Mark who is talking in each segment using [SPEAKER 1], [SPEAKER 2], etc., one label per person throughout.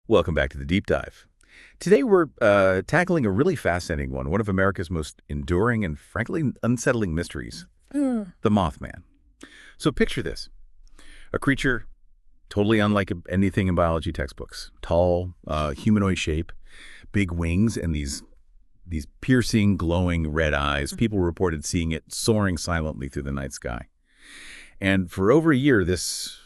[SPEAKER 1] Welcome back to the Deep Dive. Today we're tackling a really fascinating one of America's most enduring and frankly unsettling mysteries, the Mothman. So picture this, a creature totally unlike anything in biology textbooks. Tall, humanoid shape, big wings, and these piercing, glowing red eyes. People reported seeing it soaring silently through the night sky. And for over a year, this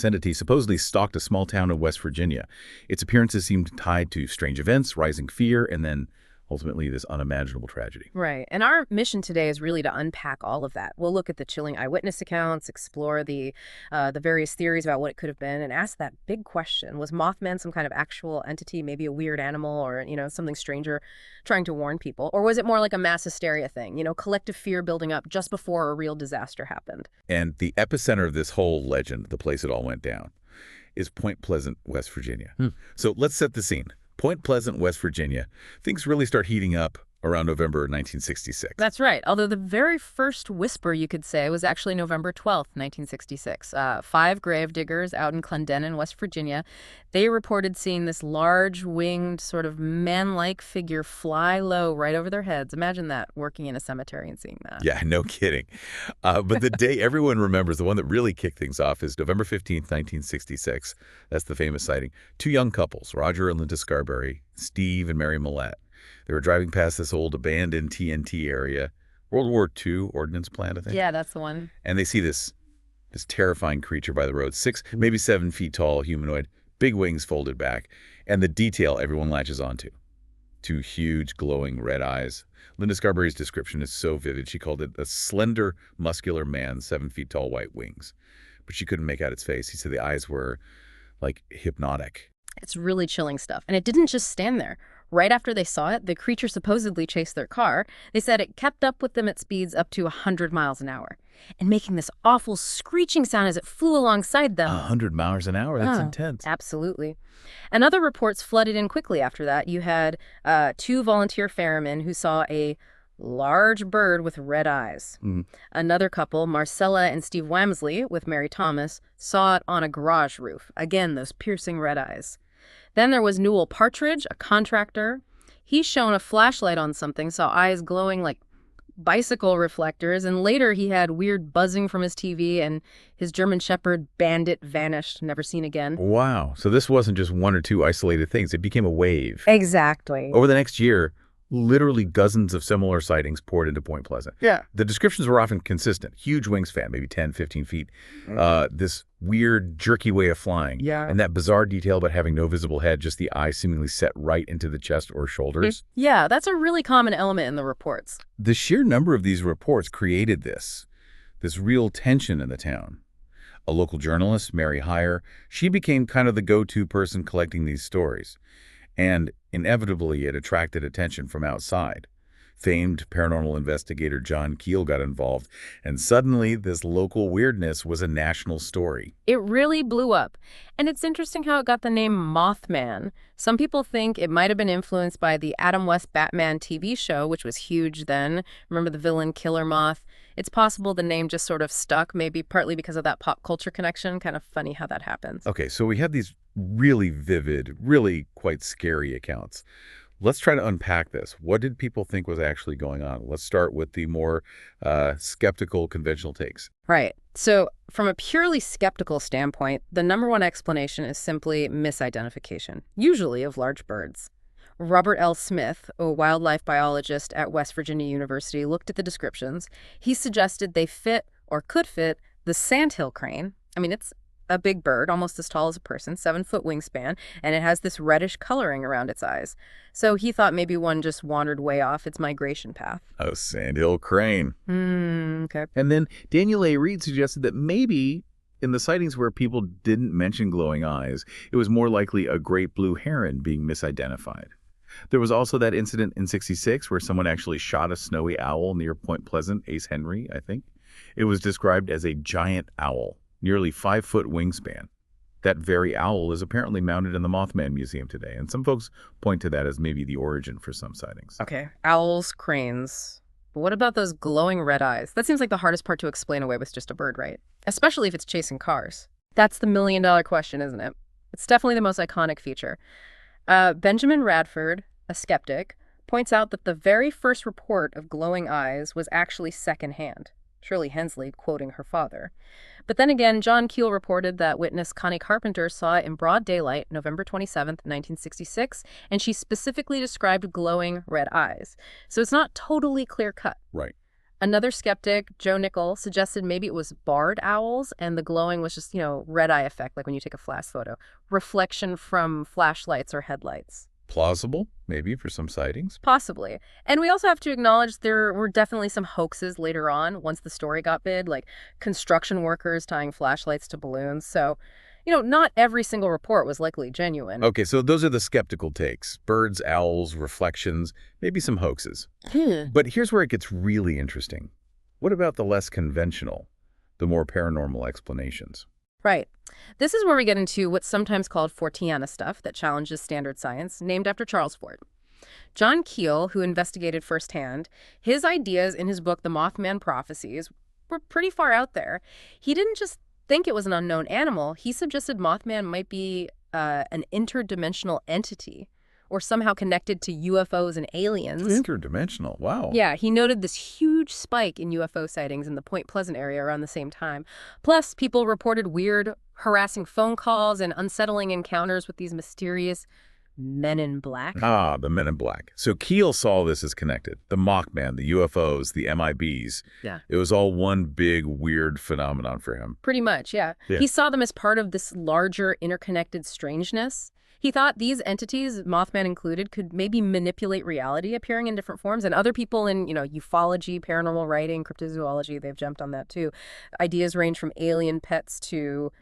[SPEAKER 1] entity supposedly stalked a small town in West Virginia. Its appearances seemed tied to strange events, rising fear, and then ultimately this unimaginable tragedy.
[SPEAKER 2] Right. And our mission today is really to unpack all of that. We'll look at the chilling eyewitness accounts, explore the various theories about what it could have been, and ask that big question. Was Mothman some kind of actual entity, maybe a weird animal or, something stranger trying to warn people? Or was it more like a mass hysteria thing, collective fear building up just before a real disaster happened?
[SPEAKER 1] And the epicenter of this whole legend, the place it all went down, is Point Pleasant, West Virginia. So let's set the scene. Point Pleasant, West Virginia. Things really start heating up around November 1966.
[SPEAKER 2] That's right. Although the very first whisper, you could say, was actually November 12th, 1966. 5 grave diggers out in Clendenin, West Virginia, they reported seeing this large winged sort of man-like figure fly low right over their heads. Imagine that, working in a cemetery and seeing that.
[SPEAKER 1] Yeah, no kidding. But the day everyone remembers, the one that really kicked things off, is November 15th, 1966. That's the famous sighting. 2 young couples, Roger and Linda Scarberry, Steve and Mary Millette. They were driving past this old abandoned TNT area, World War II ordnance plant, I think.
[SPEAKER 2] Yeah, that's the one.
[SPEAKER 1] And they see this terrifying creature by the road, 6, maybe 7 feet tall, humanoid, big wings folded back, and the detail everyone latches onto. 2 huge, glowing red eyes. Linda Scarberry's description is so vivid. She called it a slender, muscular man, 7 feet tall, white wings. But she couldn't make out its face. He said the eyes were, like, hypnotic.
[SPEAKER 2] It's really chilling stuff. And it didn't just stand there. Right after they saw it, the creature supposedly chased their car. They said it kept up with them at speeds up to 100 miles an hour and making this awful screeching sound as it flew alongside them.
[SPEAKER 1] 100 miles an hour? That's intense.
[SPEAKER 2] Absolutely. And other reports flooded in quickly after that. You had 2 volunteer firemen who saw a large bird with red eyes. Another couple, Marcella and Steve Wamsley, with Mary Thomas, saw it on a garage roof. Again, those piercing red eyes. Then there was Newell Partridge, a contractor. He shone a flashlight on something, saw eyes glowing like bicycle reflectors, and later he had weird buzzing from his TV, and his German Shepherd Bandit vanished, never seen again.
[SPEAKER 1] Wow. So this wasn't just 1 or 2 isolated things. It became a wave.
[SPEAKER 2] Exactly.
[SPEAKER 1] Over the next year, literally dozens of similar sightings poured into Point Pleasant.
[SPEAKER 2] Yeah.
[SPEAKER 1] The descriptions were often consistent. Huge wingspan, maybe 10, 15 feet. This weird, jerky way of flying.
[SPEAKER 2] Yeah.
[SPEAKER 1] And that bizarre detail about having no visible head, just the eye seemingly set right into the chest or shoulders.
[SPEAKER 2] Yeah, that's a really common element in the reports.
[SPEAKER 1] The sheer number of these reports created this real tension in the town. A local journalist, Mary Heyer, she became kind of the go-to person collecting these stories. And inevitably, it attracted attention from outside. Famed paranormal investigator John Keel got involved, and suddenly this local weirdness was a national story.
[SPEAKER 2] It really blew up. And it's interesting how it got the name Mothman. Some people think it might have been influenced by the Adam West Batman TV show, which was huge then. Remember the villain Killer Moth? It's possible the name just sort of stuck, maybe partly because of that pop culture connection. Kind of funny how that happens.
[SPEAKER 1] Okay, so we have these really vivid, really quite scary accounts. Let's try to unpack this. What did people think was actually going on? Let's start with the more skeptical, conventional takes.
[SPEAKER 2] Right. So from a purely skeptical standpoint, the #1 explanation is simply misidentification, usually of large birds. Robert L. Smith, a wildlife biologist at West Virginia University, looked at the descriptions. He suggested they fit or could fit the sandhill crane. I mean, it's a big bird, almost as tall as a person, 7-foot wingspan, and it has this reddish coloring around its eyes. So he thought maybe one just wandered way off its migration path.
[SPEAKER 1] Oh, sandhill crane.
[SPEAKER 2] Okay.
[SPEAKER 1] And then Daniel A. Reed suggested that maybe in the sightings where people didn't mention glowing eyes, it was more likely a great blue heron being misidentified. There was also that incident in '66 where someone actually shot a snowy owl near Point Pleasant, Ace Henry, I think. It was described as a giant owl, nearly 5-foot wingspan. That very owl is apparently mounted in the Mothman Museum today, and some folks point to that as maybe the origin for some sightings.
[SPEAKER 2] Okay, owls, cranes. But what about those glowing red eyes? That seems like the hardest part to explain away with just a bird, right? Especially if it's chasing cars. That's the $1 million question, isn't it? It's definitely the most iconic feature. Benjamin Radford, a skeptic, points out that the very first report of glowing eyes was actually secondhand. Shirley Hensley quoting her father. But then again, John Keel reported that witness Connie Carpenter saw it in broad daylight, November 27th, 1966, and she specifically described glowing red eyes. So it's not totally clear-cut.
[SPEAKER 1] Right.
[SPEAKER 2] Another skeptic, Joe Nickel, suggested maybe it was barred owls and the glowing was just, red eye effect, like when you take a flash photo. Reflection from flashlights or headlights.
[SPEAKER 1] Plausible, maybe, for some sightings.
[SPEAKER 2] Possibly. And we also have to acknowledge there were definitely some hoaxes later on once the story got big, like construction workers tying flashlights to balloons. So, not every single report was likely genuine.
[SPEAKER 1] Okay, so those are the skeptical takes. Birds, owls, reflections, maybe some hoaxes. But here's where it gets really interesting. What about the less conventional, the more paranormal explanations?
[SPEAKER 2] Right. This is where we get into what's sometimes called Forteana stuff that challenges standard science, named after Charles Fort. John Keel, who investigated firsthand, his ideas in his book, The Mothman Prophecies, were pretty far out there. He didn't just think it was an unknown animal. He suggested Mothman might be an interdimensional entity or somehow connected to UFOs and aliens.
[SPEAKER 1] Interdimensional, wow.
[SPEAKER 2] Yeah, he noted this huge spike in UFO sightings in the Point Pleasant area around the same time. Plus, people reported weird, harassing phone calls and unsettling encounters with these mysterious men in black.
[SPEAKER 1] Ah, the men in black. So Keel saw this as connected. The Mothman, the UFOs, the MIBs.
[SPEAKER 2] Yeah.
[SPEAKER 1] It was all one big, weird phenomenon for him.
[SPEAKER 2] Pretty much, yeah. He saw them as part of this larger, interconnected strangeness. He thought these entities, Mothman included, could maybe manipulate reality, appearing in different forms. And other people in, ufology, paranormal writing, cryptozoology, they've jumped on that too. Ideas range from alien pets to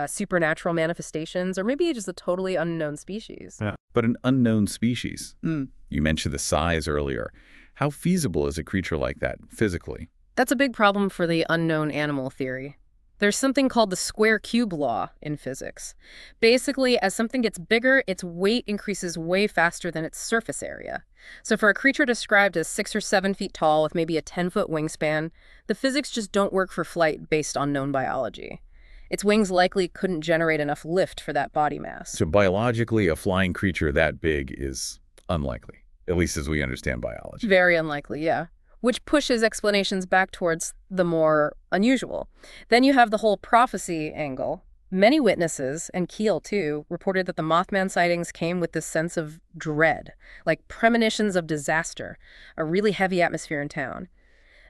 [SPEAKER 2] supernatural manifestations, or maybe just a totally unknown species.
[SPEAKER 1] Yeah. But an unknown species. You mentioned the size earlier. How feasible is a creature like that physically?
[SPEAKER 2] That's a big problem for the unknown animal theory. There's something called the square cube law in physics. Basically, as something gets bigger, its weight increases way faster than its surface area. So for a creature described as 6 or 7 feet tall with maybe a 10-foot wingspan, the physics just don't work for flight based on known biology. Its wings likely couldn't generate enough lift for that body mass.
[SPEAKER 1] So biologically, a flying creature that big is unlikely, at least as we understand biology.
[SPEAKER 2] Very unlikely, yeah. Which pushes explanations back towards the more unusual. Then you have the whole prophecy angle. Many witnesses, and Keel too, reported that the Mothman sightings came with this sense of dread, like premonitions of disaster, a really heavy atmosphere in town.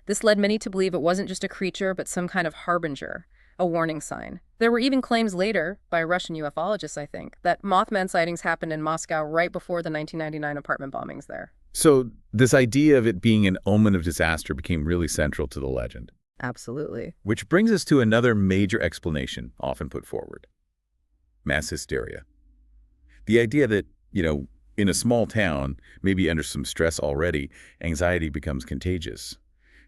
[SPEAKER 2] This led many to believe it wasn't just a creature, but some kind of harbinger, a warning sign. There were even claims later, by Russian ufologists, I think, that Mothman sightings happened in Moscow right before the 1999 apartment bombings there.
[SPEAKER 1] So this idea of it being an omen of disaster became really central to the legend.
[SPEAKER 2] Absolutely.
[SPEAKER 1] Which brings us to another major explanation often put forward. Mass hysteria. The idea that, in a small town, maybe under some stress already, anxiety becomes contagious.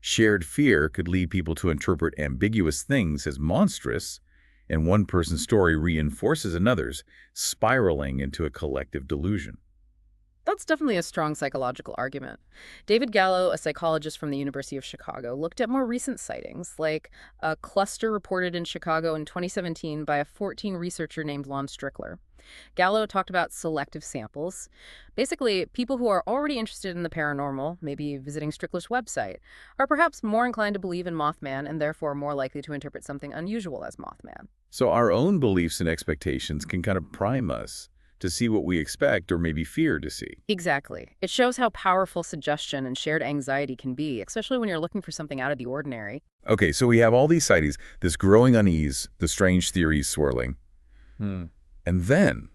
[SPEAKER 1] Shared fear could lead people to interpret ambiguous things as monstrous, and one person's story reinforces another's, spiraling into a collective delusion.
[SPEAKER 2] That's definitely a strong psychological argument. David Gallo, a psychologist from the University of Chicago, looked at more recent sightings, like a cluster reported in Chicago in 2017 by a 14 researcher named Lon Strickler. Gallo talked about selective samples. Basically, people who are already interested in the paranormal, maybe visiting Strickler's website, are perhaps more inclined to believe in Mothman and therefore more likely to interpret something unusual as Mothman.
[SPEAKER 1] So our own beliefs and expectations can kind of prime us to see what we expect or maybe fear to see.
[SPEAKER 2] Exactly. It shows how powerful suggestion and shared anxiety can be, especially when you're looking for something out of the ordinary.
[SPEAKER 1] Okay, so we have all these sightings, this growing unease, the strange theories swirling. And then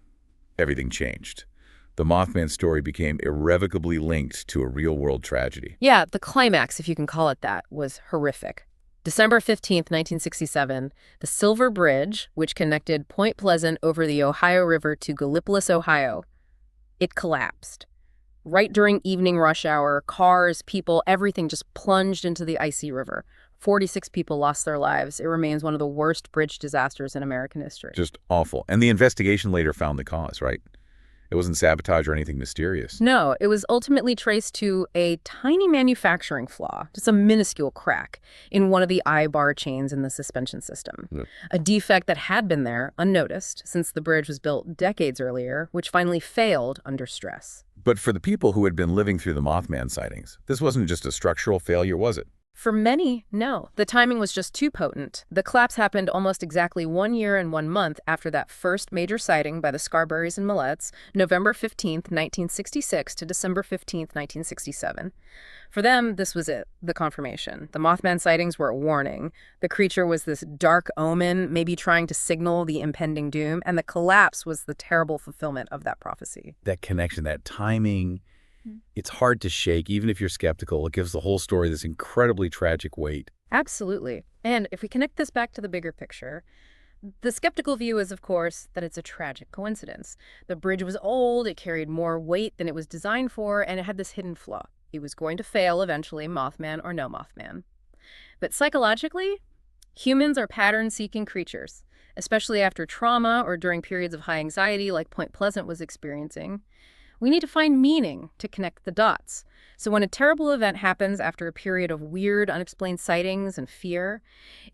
[SPEAKER 1] everything changed. The Mothman story became irrevocably linked to a real-world tragedy.
[SPEAKER 2] Yeah, the climax, if you can call it that, was horrific. December 15th, 1967, the Silver Bridge, which connected Point Pleasant over the Ohio River to Gallipolis, Ohio, it collapsed. Right during evening rush hour, cars, people, everything just plunged into the icy river. 46 people lost their lives. It remains one of the worst bridge disasters in American history.
[SPEAKER 1] Just awful. And the investigation later found the cause, right? It wasn't sabotage or anything mysterious.
[SPEAKER 2] No, it was ultimately traced to a tiny manufacturing flaw, just a minuscule crack in one of the eye bar chains in the suspension system.
[SPEAKER 1] Yeah.
[SPEAKER 2] A defect that had been there, unnoticed, since the bridge was built decades earlier, which finally failed under stress.
[SPEAKER 1] But for the people who had been living through the Mothman sightings, this wasn't just a structural failure, was it?
[SPEAKER 2] For many, no. The timing was just too potent. The collapse happened almost exactly 1 year and 1 month after that first major sighting by the Scarberrys and Millettes, November 15th, 1966 to December 15th, 1967. For them, this was it, the confirmation. The Mothman sightings were a warning. The creature was this dark omen, maybe trying to signal the impending doom, and the collapse was the terrible fulfillment of that prophecy.
[SPEAKER 1] That connection, that timing, it's hard to shake, even if you're skeptical. It gives the whole story this incredibly tragic weight.
[SPEAKER 2] Absolutely. And if we connect this back to the bigger picture, the skeptical view is, of course, that it's a tragic coincidence. The bridge was old, it carried more weight than it was designed for, and it had this hidden flaw. It was going to fail eventually, Mothman or no Mothman. But psychologically, humans are pattern-seeking creatures, especially after trauma or during periods of high anxiety like Point Pleasant was experiencing. We need to find meaning to connect the dots. So when a terrible event happens after a period of weird, unexplained sightings and fear,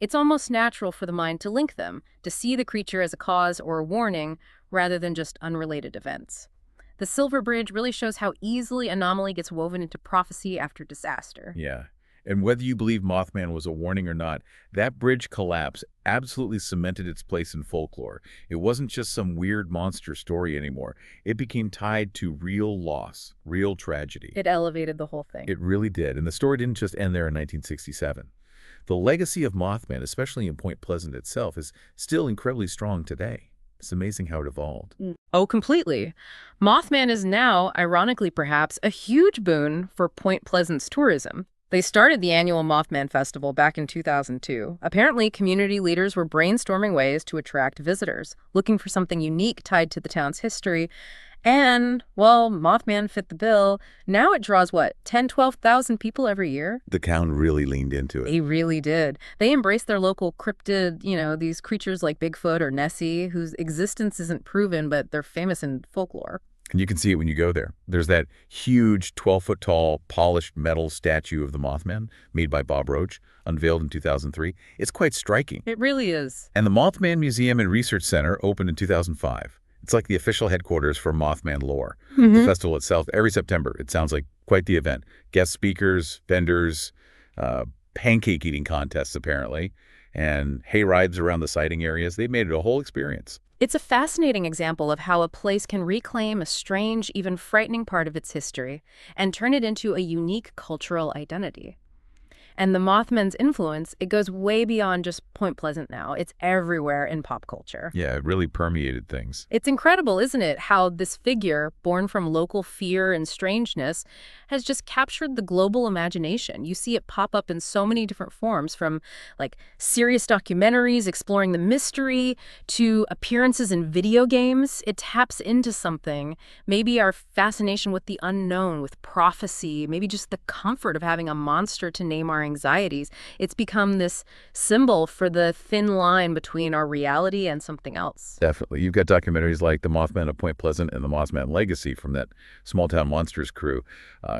[SPEAKER 2] it's almost natural for the mind to link them, to see the creature as a cause or a warning rather than just unrelated events. The Silver Bridge really shows how easily anomaly gets woven into prophecy after disaster.
[SPEAKER 1] Yeah. And whether you believe Mothman was a warning or not, that bridge collapse absolutely cemented its place in folklore. It wasn't just some weird monster story anymore. It became tied to real loss, real tragedy.
[SPEAKER 2] It elevated the whole thing.
[SPEAKER 1] It really did. And the story didn't just end there in 1967. The legacy of Mothman, especially in Point Pleasant itself, is still incredibly strong today. It's amazing how it evolved.
[SPEAKER 2] Oh, completely. Mothman is now, ironically perhaps, a huge boon for Point Pleasant's tourism. They started the annual Mothman Festival back in 2002. Apparently, community leaders were brainstorming ways to attract visitors, looking for something unique tied to the town's history. And, well, Mothman fit the bill. Now it draws, 12,000 people every year?
[SPEAKER 1] The town really leaned into it.
[SPEAKER 2] They really did. They embraced their local cryptid, these creatures like Bigfoot or Nessie, whose existence isn't proven, but they're famous in folklore.
[SPEAKER 1] And you can see it when you go there. There's that huge 12-foot-tall polished metal statue of the Mothman made by Bob Roach, unveiled in 2003. It's quite striking.
[SPEAKER 2] It really is.
[SPEAKER 1] And the Mothman Museum and Research Center opened in 2005. It's like the official headquarters for Mothman lore. The festival itself, every September, it sounds like quite the event. Guest speakers, vendors, pancake eating contests apparently, and hay rides around the sighting areas. They made it a whole experience.
[SPEAKER 2] It's a fascinating example of how a place can reclaim a strange, even frightening part of its history and turn it into a unique cultural identity. And the Mothman's influence, it goes way beyond just Point Pleasant now. It's everywhere in pop culture.
[SPEAKER 1] Yeah, it really permeated things.
[SPEAKER 2] It's incredible, isn't it, how this figure, born from local fear and strangeness, has just captured the global imagination. You see it pop up in so many different forms, from serious documentaries exploring the mystery to appearances in video games. It taps into something, maybe our fascination with the unknown, with prophecy, maybe just the comfort of having a monster to name our anxieties. It's become this symbol for the thin line between our reality and something else.
[SPEAKER 1] Definitely. You've got documentaries like The Mothman of Point Pleasant and The Mothman Legacy from that Small Town Monsters crew.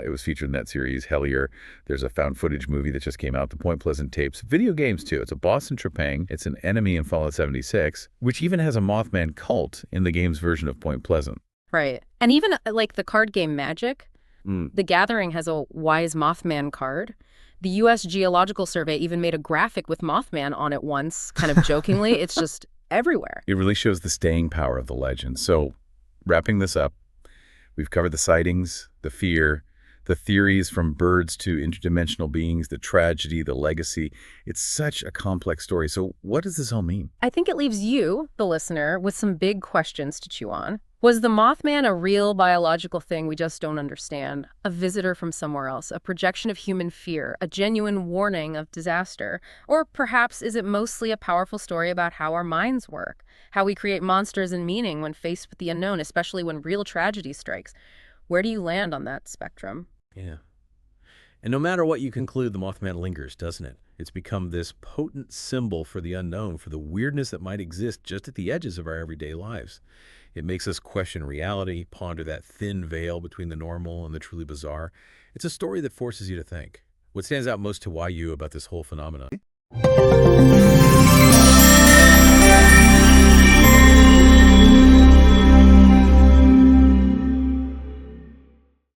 [SPEAKER 1] It was featured in that series, Hellier. There's a found footage movie that just came out, The Point Pleasant Tapes. Video games, too. It's a Boston Trepang. It's an enemy in Fallout 76, which even has a Mothman cult in the game's version of Point Pleasant.
[SPEAKER 2] Right. And even the card game Magic, The Gathering has a Wise Mothman card. The U.S. Geological Survey even made a graphic with Mothman on it once, kind of jokingly. It's just everywhere.
[SPEAKER 1] It really shows the staying power of the legend. So, wrapping this up, we've covered the sightings, the fear, the theories from birds to interdimensional beings, the tragedy, the legacy. It's such a complex story. So what does this all mean?
[SPEAKER 2] I think it leaves you, the listener, with some big questions to chew on. Was the Mothman a real biological thing we just don't understand? A visitor from somewhere else? A projection of human fear? A genuine warning of disaster? Or perhaps is it mostly a powerful story about how our minds work? How we create monsters and meaning when faced with the unknown, especially when real tragedy strikes? Where do you land on that spectrum?
[SPEAKER 3] Yeah. And no matter what you conclude, the Mothman lingers, doesn't it? It's become this potent symbol for the unknown, for the weirdness that might exist just at the edges of our everyday lives. It makes us question reality, ponder that thin veil between the normal and the truly bizarre. It's a story that forces you to think. What stands out most to YU about this whole phenomenon?